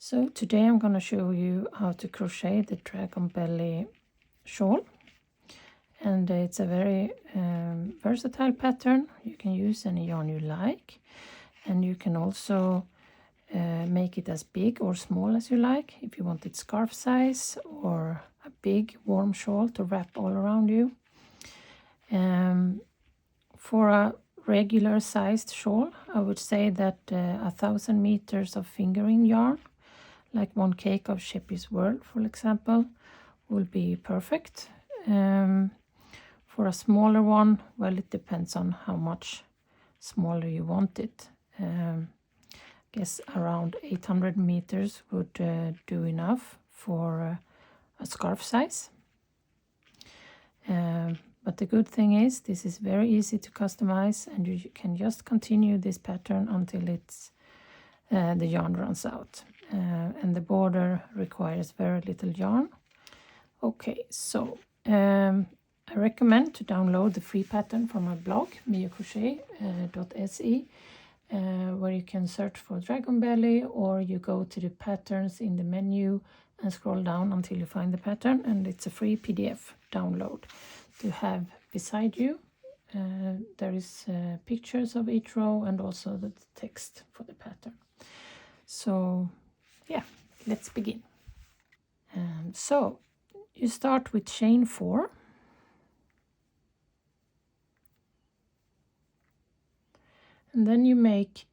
So today I'm going to show you how to crochet the Dragon Belly Shawl, and it's a very versatile pattern. You can use any yarn you like, and you can also make it as big or small as you like. If you want it scarf size or a big warm shawl to wrap all around you. For a regular sized shawl, I would say that 1,000 meters of fingering yarn, like one cake of Sheppy's World, for example, will be perfect. For a smaller one, well, it depends on how much smaller you want it. I guess around 800 meters would do enough for a scarf size. But the good thing is this is very easy to customize, and you can just continue this pattern until it's the yarn runs out. And the border requires very little yarn. Okay, so I recommend to download the free pattern from my blog, mijocrochet.se, where you can search for Dragon Belly, or you go to the patterns in the menu and scroll down until you find the pattern, and it's a free PDF download to have beside you. There is pictures of each row and also the text for the pattern. So yeah, let's begin. So you start with chain 4, and then you make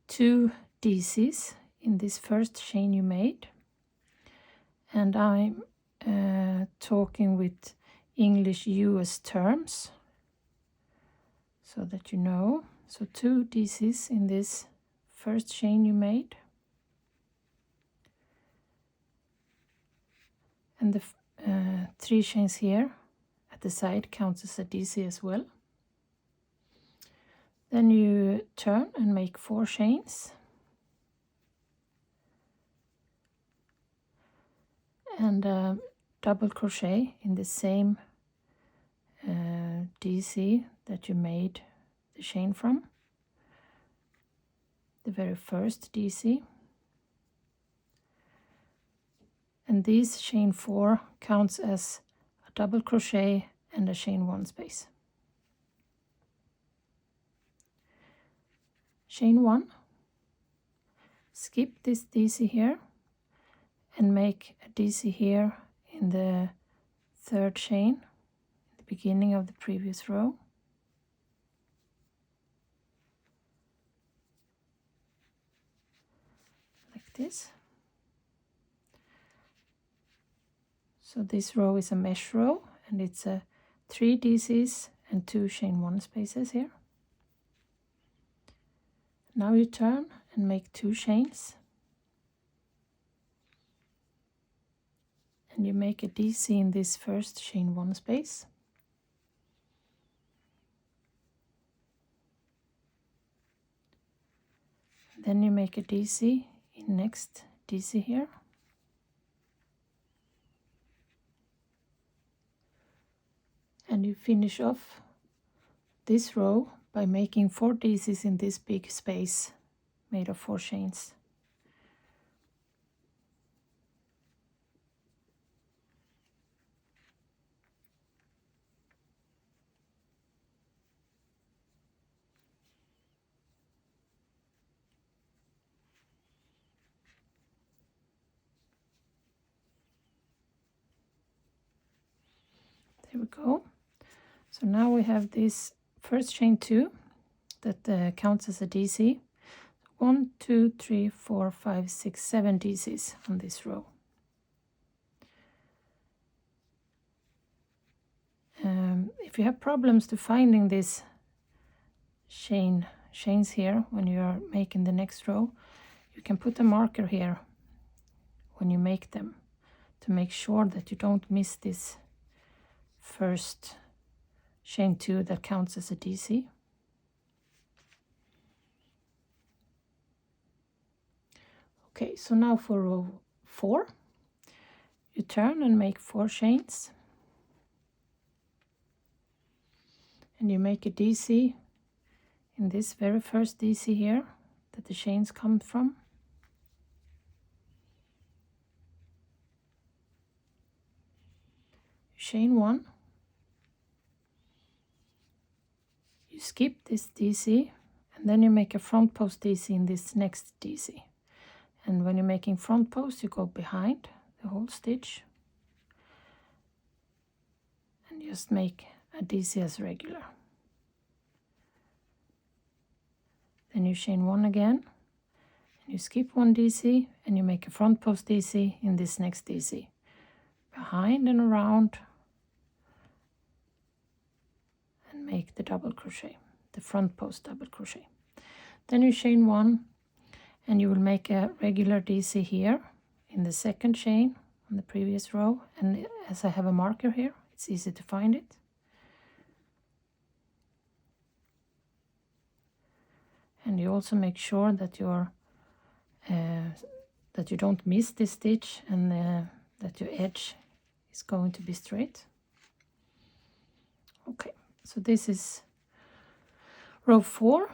2 DCs in this first chain you made, and I'm talking with English US terms so that you know. So 2 DCs in this first chain you made, and the 3 chains here at the side counts as a DC as well. Then you turn and make 4 chains, and double crochet in the same DC that you made the chain from, the very first DC. And this chain 4 counts as a double crochet and a chain 1 space. Chain 1, skip this DC here and make a DC here in the 3rd chain, the beginning of the previous row. Like this. So this row is a mesh row, and it's a 3 DCs and 2 chain 1 spaces here. Now you turn and make 2 chains, and you make a DC in this first chain 1 space. Then you make a DC in next DC here. And you finish off this row by making 4 DCs in this big space made of 4 chains. There we go. So now we have this first chain 2 that counts as a DC. 1, 2, 3, 4, 5, 6, 7 DCs on this row. If you have problems to finding these chains here when you are making the next row, you can put a marker here when you make them to make sure that you don't miss this first chain 2 that counts as a DC. Okay, so now for row 4, you turn and make 4 chains, and you make a DC in this very first DC here that the chains come from. chain 1, you skip this DC, and then you make a front post DC in this next DC. And when you're making front post, you go behind the whole stitch and just make a DC as regular. Then you chain 1 again, and you skip 1 DC, and you make a front post DC in this next DC. Behind and around, and make the double crochet, the front post double crochet. Then you chain 1, and you will make a regular DC here in the second chain on the previous row. And as I have a marker here, it's easy to find it. And you also make sure that you're that you don't miss this stitch, and that your edge is going to be straight. Okay, so this is row 4,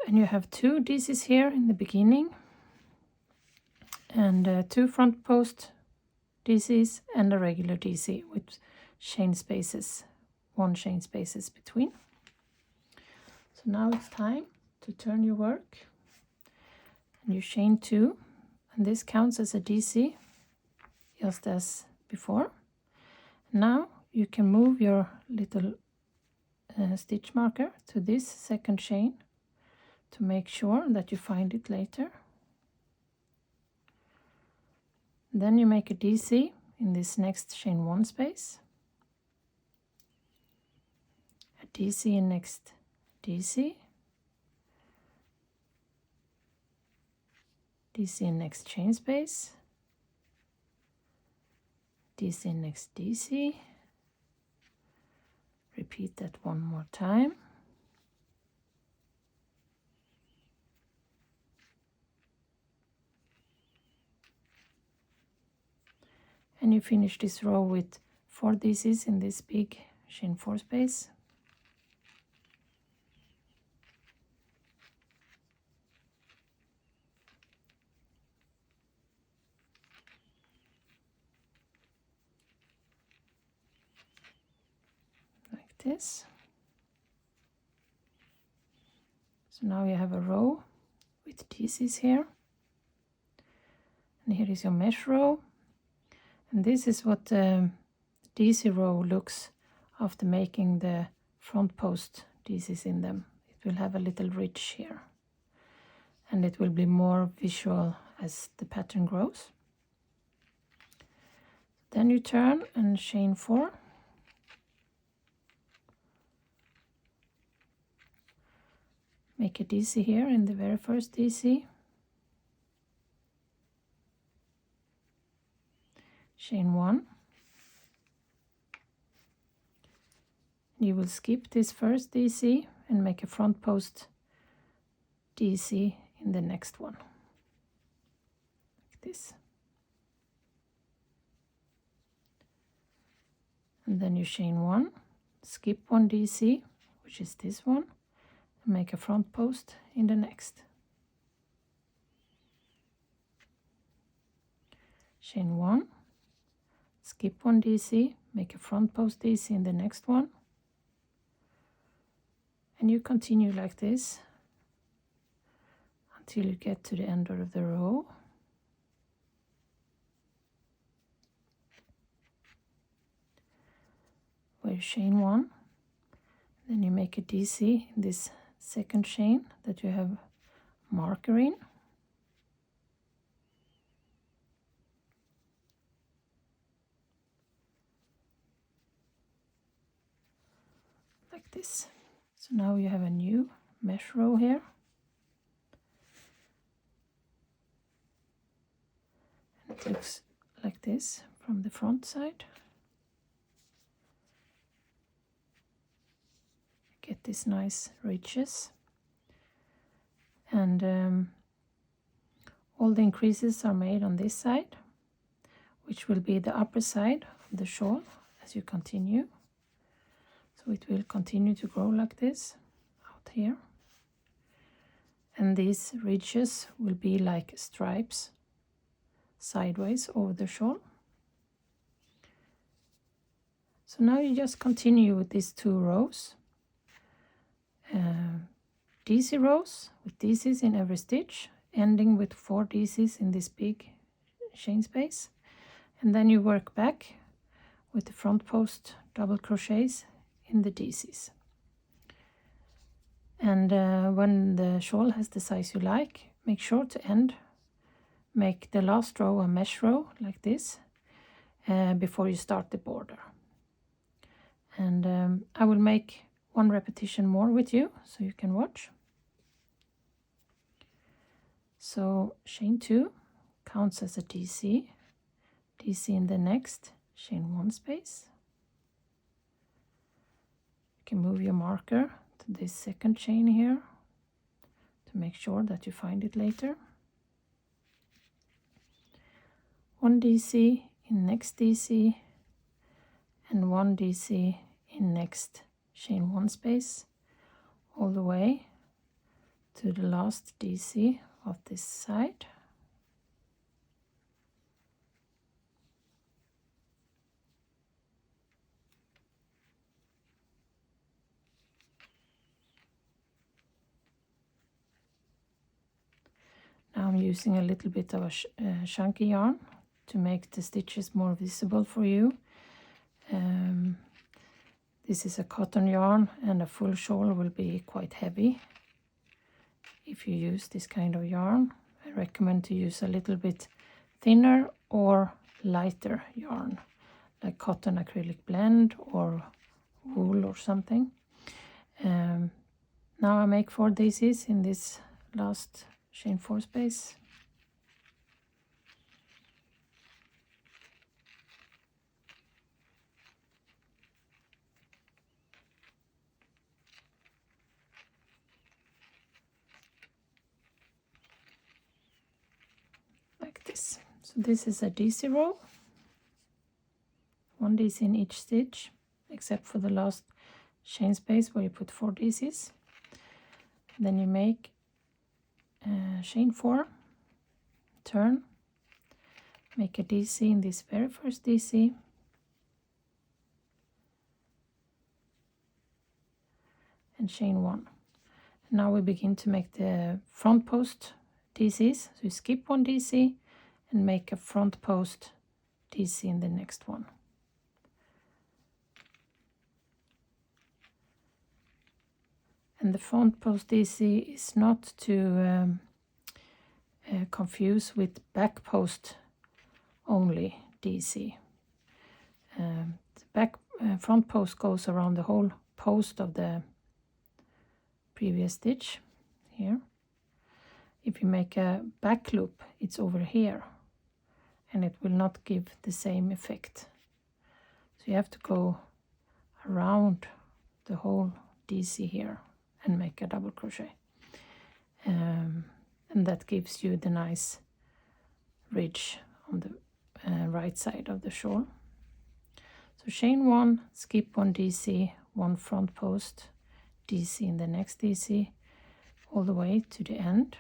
and you have 2 DCs here in the beginning, and 2 front post DCs and a regular DC with chain spaces, 1 chain spaces between. So now it's time to turn your work, and you chain 2, and this counts as a DC just as before. Now you can move your little stitch marker to this second chain to make sure that you find it later. Then you make a DC in this next chain 1 space, a DC in next DC, DC in next chain space, DC in next DC. Repeat that 1 more time. And you finish this row with 4 DCs in this big chain 4 space. Like this. So now you have a row with DCs here. And here is your mesh row. And this is what the DC row looks after making the front post DCs in them. It will have a little ridge here, and it will be more visual as the pattern grows. Then you turn and chain 4. Make a DC here in the very first DC. Chain 1. You will skip this first DC and make a front post DC in the next one, like this. And then you chain 1, skip 1 DC, which is this one, and make a front post in the next. Chain 1, skip 1 DC, make a front post DC in the next one, and you continue like this until you get to the end of the row. Where you chain 1, then you make a DC in this second chain that you have marker in. Like this. So now you have a new mesh row here. And it looks like this from the front side. Get these nice ridges, and all the increases are made on this side, which will be the upper side of the shawl as you continue. So it will continue to grow like this out here, and these ridges will be like stripes sideways over the shawl. So now you just continue with these 2 rows, DC rows with DCs in every stitch, ending with 4 DCs in this big chain space, and then you work back with the front post double crochets in the DCs. And when the shawl has the size you like, make sure to make the last row a mesh row like this before you start the border. And I will make 1 repetition more with you so you can watch. So chain 2 counts as a DC, DC in the next chain 1 space. You can move your marker to this second chain here to make sure that you find it later. 1 DC in next DC and 1 DC in next chain 1 space all the way to the last DC of this side. Now I'm using a little bit of a chunky yarn to make the stitches more visible for you. This is a cotton yarn, and a full shawl will be quite heavy if you use this kind of yarn. I recommend to use a little bit thinner or lighter yarn, like cotton acrylic blend or wool or something. Now I make 4 DCs in this last chain 4 space. Like this. So this is a DC row, 1 DC in each stitch, except for the last chain space where you put 4 DCs. Then you make chain 4, turn, make a DC in this very first DC, and chain 1. Now we begin to make the front post DCs. So you skip 1 DC and make a front post DC in the next one. And the front post DC is not to confuse with back post only DC. The front post goes around the whole post of the previous stitch here. If you make a back loop, it's over here, and it will not give the same effect. So you have to go around the whole DC here and make a double crochet, and that gives you the nice ridge on the right side of the shawl. So chain 1, skip 1 DC, 1 front post DC in the next DC all the way to the end.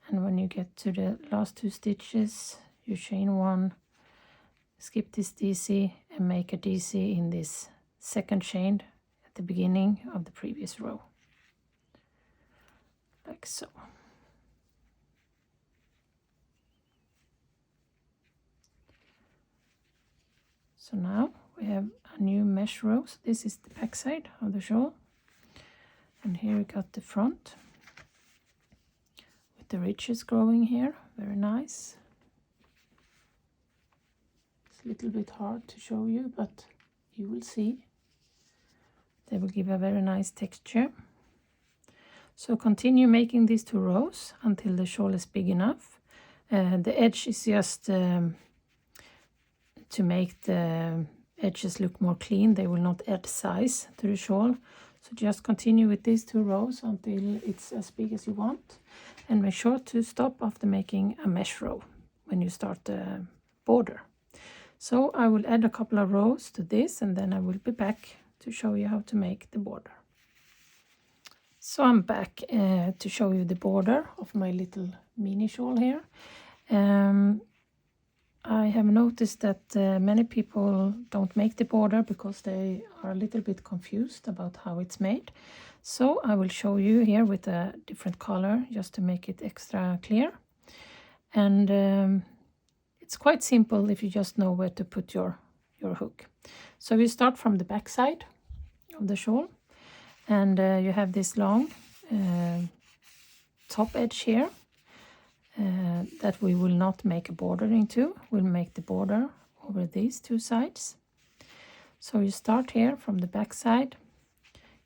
And when you get to the last 2 stitches, you chain 1, skip this DC and make a DC in this second chain at the beginning of the previous row, like so. So now we have a new mesh row. So this is the back side of the shawl, and here we got the front with the ridges growing here, very nice. It's a little bit hard to show you, but you will see. They will give a very nice texture. So continue making these 2 rows until the shawl is big enough. The edge is just to make the edges look more clean. They will not add size to the shawl. So just continue with these 2 rows until it's as big as you want. And make sure to stop after making a mesh row when you start the border. So I will add a couple of rows to this, and then I will be back to show you how to make the border. So I'm back to show you the border of my little mini shawl here. I have noticed that many people don't make the border because they are a little bit confused about how it's made. So I will show you here with a different color just to make it extra clear. And it's quite simple if you just know where to put your hook. So we start from the back side of the shawl, and you have this long top edge here that we will not make a border into. We'll make the border over these two sides. So you start here from the back side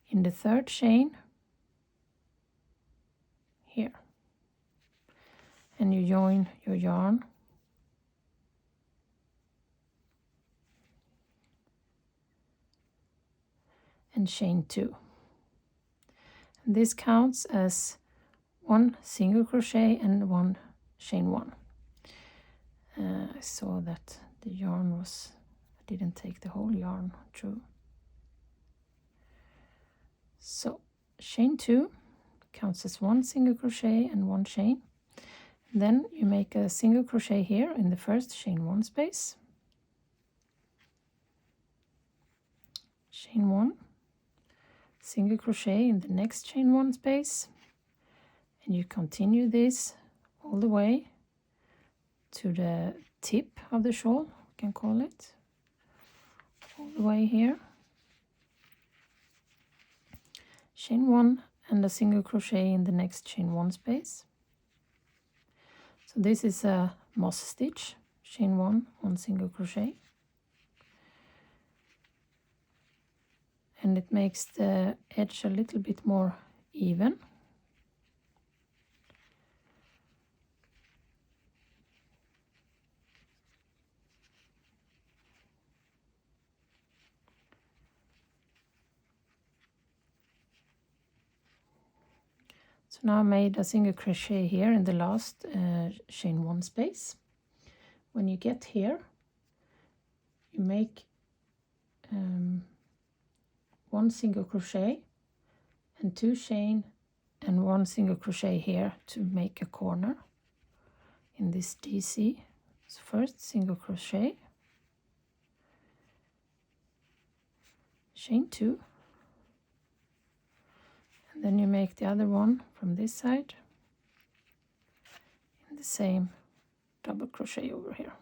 in the third chain here, and you join your yarn and chain 2. And this counts as 1 single crochet and 1 chain 1. I saw that the yarn was, I didn't take the whole yarn through. So chain 2 counts as 1 single crochet and 1 chain. And then you make a single crochet here in the first chain 1 space, chain 1, single crochet in the next chain 1 space, and you continue this all the way to the tip of the shawl, we can call it, all the way here, chain 1 and a single crochet in the next chain 1 space. So this is a moss stitch, chain 1, 1 single crochet, and it makes the edge a little bit more even. So now I made a single crochet here in the last chain 1 space. When you get here, you make 1 single crochet and 2 chain and 1 single crochet here to make a corner in this DC. So first single crochet, chain 2, and then you make the other one from this side in the same double crochet over here.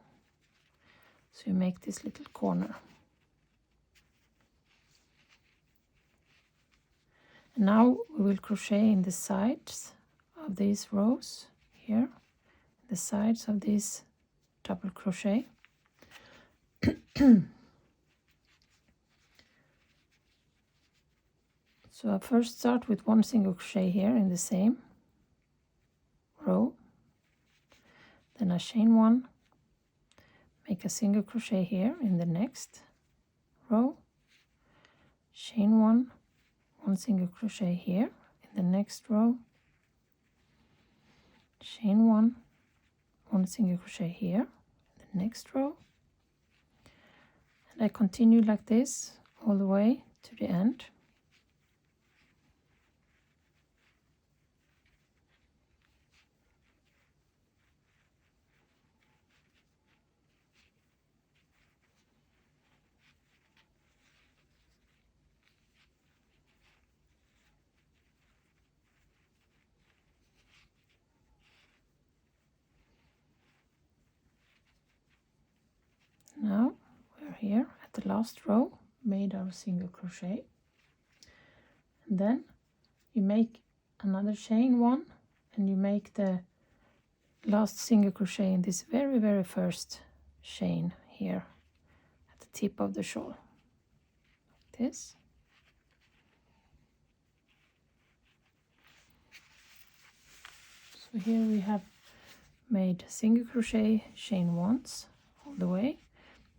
So you make this little corner. And now we will crochet in the sides of these rows here, the sides of this double crochet. So I first start with 1 single crochet here in the same row, then I chain 1, make a single crochet here in the next row, chain 1, 1 single crochet here in the next row, chain 1, 1 single crochet here in the next row, and I continue like this all the way to the end. Now we're here at the last row, made our single crochet, and then you make another chain 1 and you make the last single crochet in this very first chain here at the tip of the shawl, like this. So here we have made single crochet chain 1s all the way.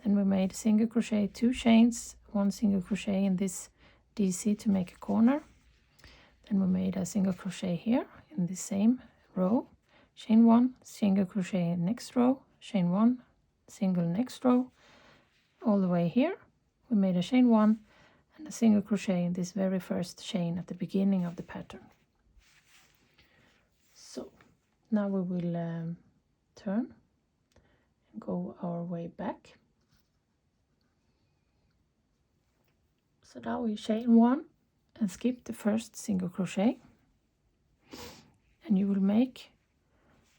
Then we made single crochet 2 chains, 1 single crochet in this DC to make a corner. Then we made a single crochet here in the same row, chain 1, single crochet next row, chain 1, single next row, all the way here. We made a chain 1 and a single crochet in this very first chain at the beginning of the pattern. So now we will turn go our way back. So now we chain 1 and skip the first single crochet, and you will make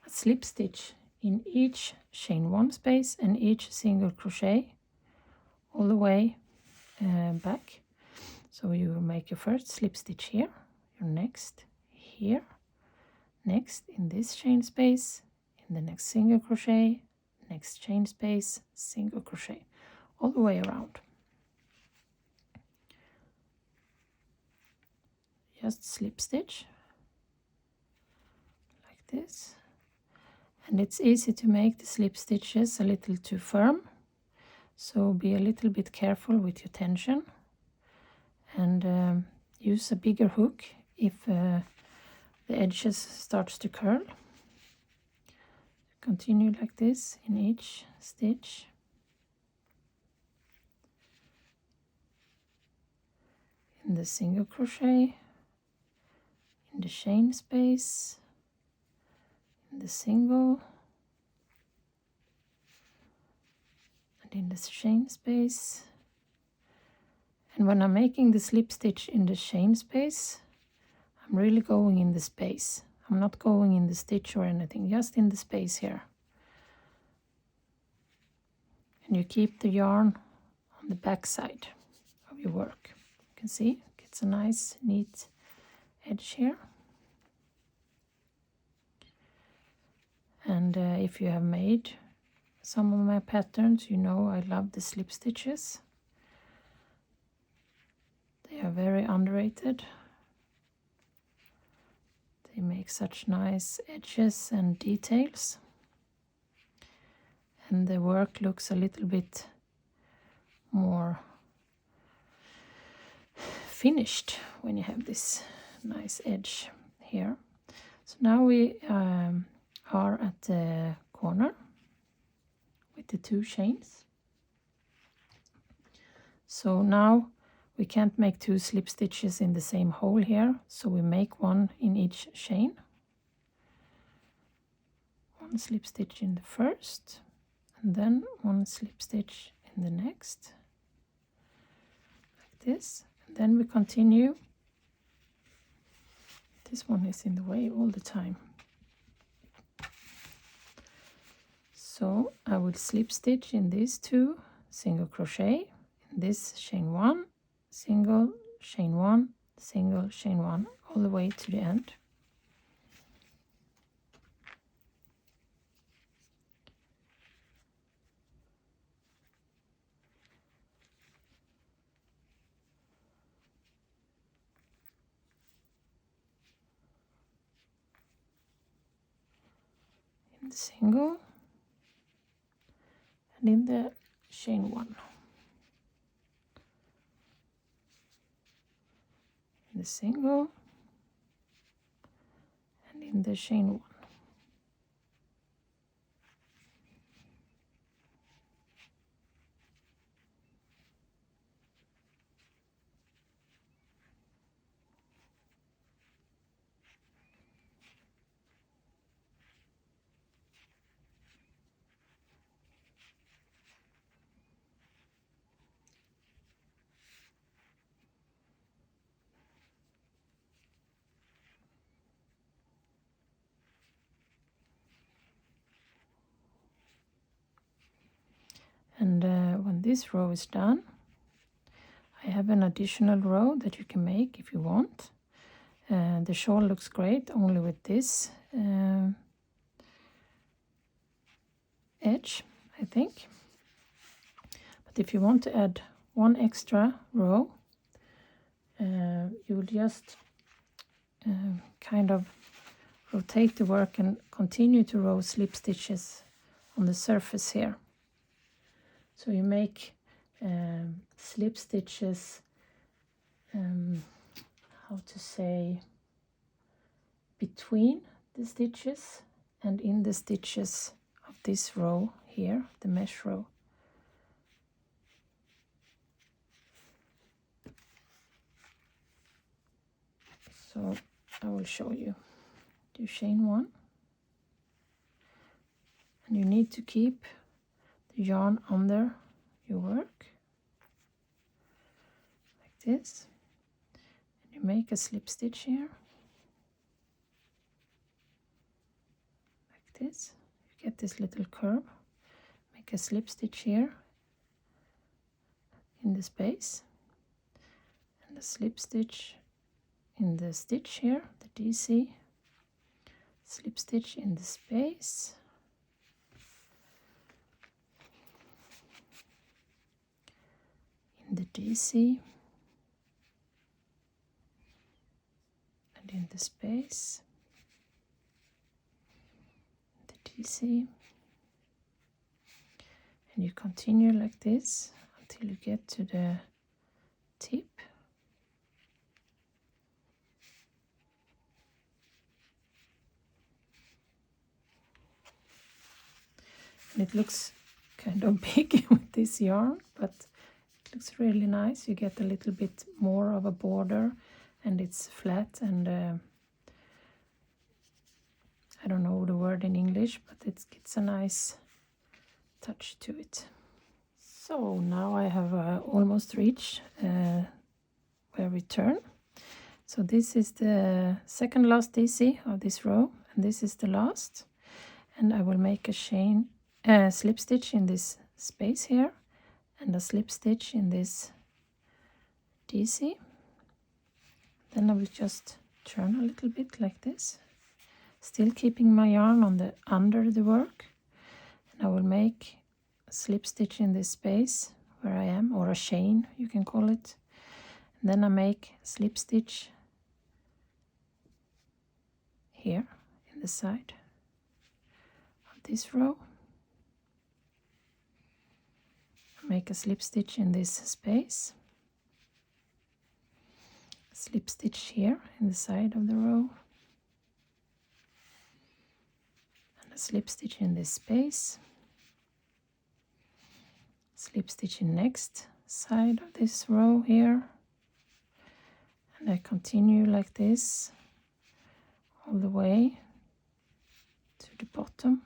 a slip stitch in each chain 1 space and each single crochet all the way back. So you will make your first slip stitch here, your next here, next in this chain space, in the next single crochet, next chain space, single crochet, all the way around. Just slip stitch like this, and it's easy to make the slip stitches a little too firm, so be a little bit careful with your tension, and use a bigger hook if the edges starts to curl. Continue like this in each stitch. In the single crochet, in the chain space, in the single, and in the chain space. And when I'm making the slip stitch in the chain space, I'm really going in the space. I'm not going in the stitch or anything, just in the space here. And you keep the yarn on the back side of your work. You can see it's a nice, neat edge here. And if you have made some of my patterns, you know I love the slip stitches. They are very underrated. They make such nice edges and details. And the work looks a little bit more finished when you have this nice edge here. So now we are at the corner with the 2 chains. So now we can't make 2 slip stitches in the same hole here, so we make 1 in each chain. 1 slip stitch in the first, and then 1 slip stitch in the next, like this. And then we continue. This one is in the way all the time. So I will slip stitch in these 2, single crochet, in this chain 1, single, chain 1, single, chain 1, all the way to the end. In the single and in the chain 1. In the single and in the chain 1. And when this row is done, I have an additional row that you can make if you want. The shawl looks great only with this edge, I think. But if you want to add 1 extra row, you will just kind of rotate the work and continue to row slip stitches on the surface here. So you make slip stitches, how to say, between the stitches and in the stitches of this row here, the mesh row. So I will show you. Do chain 1, and you need to keep the yarn under your work like this, and you make a slip stitch here like this. You get this little curve, make a slip stitch here in the space, and a slip stitch in the stitch here, the DC, slip stitch in the space, in the DC, and in the space, the DC, and you continue like this until you get to the tip. And it looks kind of big with this yarn, but it looks really nice. You get a little bit more of a border, and it's flat, and I don't know the word in English, but it's a nice touch to it. So now I have almost reached where we turn. So this is the second last DC of this row, and this is the last. And I will make a slip stitch in this space here, and a slip stitch in this DC. Then I will just turn a little bit like this, still keeping my yarn on the under the work, and I will make a slip stitch in this space where I am, or a chain you can call it. And then I make a slip stitch here in the side of this row, make a slip stitch in this space, slip stitch here in the side of the row, and a slip stitch in this space, slip stitch in next side of this row here, and I continue like this all the way to the bottom.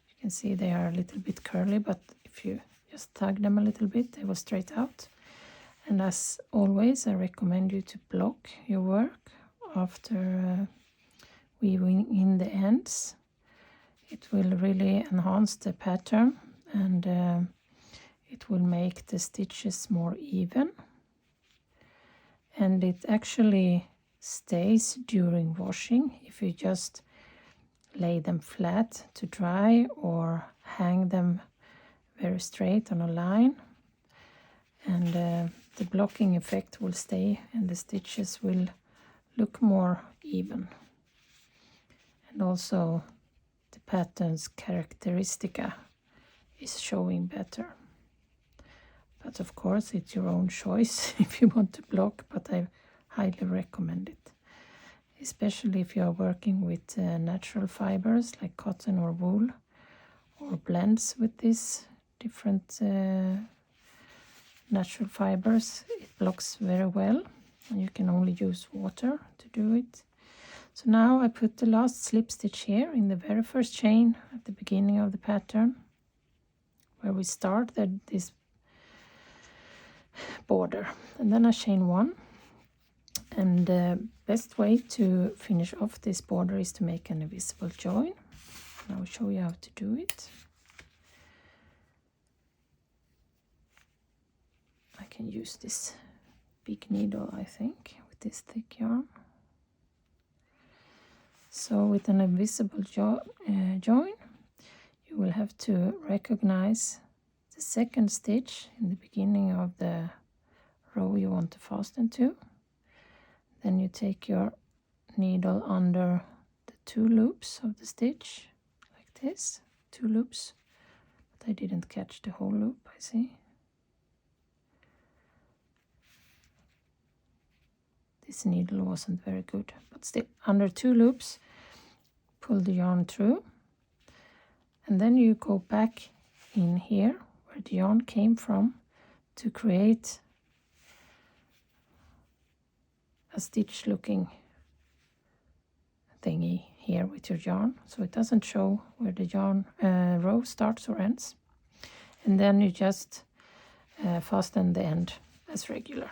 You can see they are a little bit curly, but if you just tug them a little bit, they will straight out. And as always, I recommend you to block your work after weaving in the ends. It will really enhance the pattern, and it will make the stitches more even, and it actually stays during washing if you just lay them flat to dry or hang them very straight on a line, and the blocking effect will stay and the stitches will look more even, and also the pattern's characteristica is showing better. But of course it's your own choice if you want to block, but I highly recommend it, especially if you are working with natural fibers like cotton or wool, or blends with these different natural fibers. It blocks very well, and you can only use water to do it. So now I put the last slip stitch here in the very first chain at the beginning of the pattern, where we start this border, and then I chain one. And the best way to finish off this border is to make an invisible join. And I'll show you how to do it. I can use this big needle, I think, with this thick yarn. So with an invisible join, you will have to recognize the second stitch in the beginning of the row you want to fasten to. Then you take your needle under the 2 loops of the stitch, like this, 2 loops, but I didn't catch the whole loop, I see. This needle wasn't very good, but still, under 2 loops, pull the yarn through, and then you go back in here where the yarn came from to create a stitch looking thingy here with your yarn, so it doesn't show where the yarn row starts or ends. And then you just fasten the end as regular.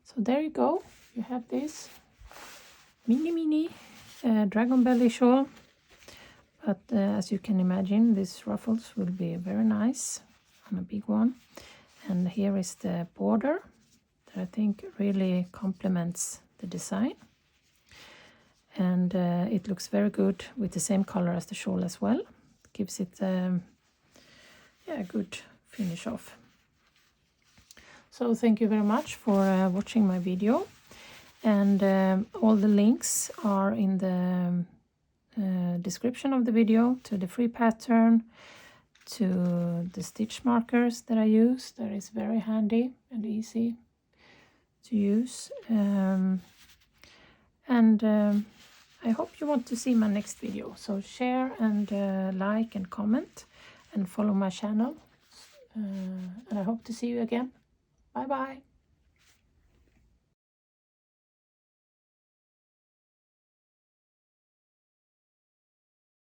So there you go, you have this mini Dragon Belly shawl. But as you can imagine, these ruffles will be very nice on a big one. And here is the border that I think really complements the design. And it looks very good with the same color as the shawl as well. It gives it a good finish off. So thank you very much for watching my video. And all the links are in the description of the video, to the free pattern, to the stitch markers that I use. That is very handy and easy to use. I hope you want to see my next video. So share and like and comment and follow my channel. And I hope to see you again. Bye bye.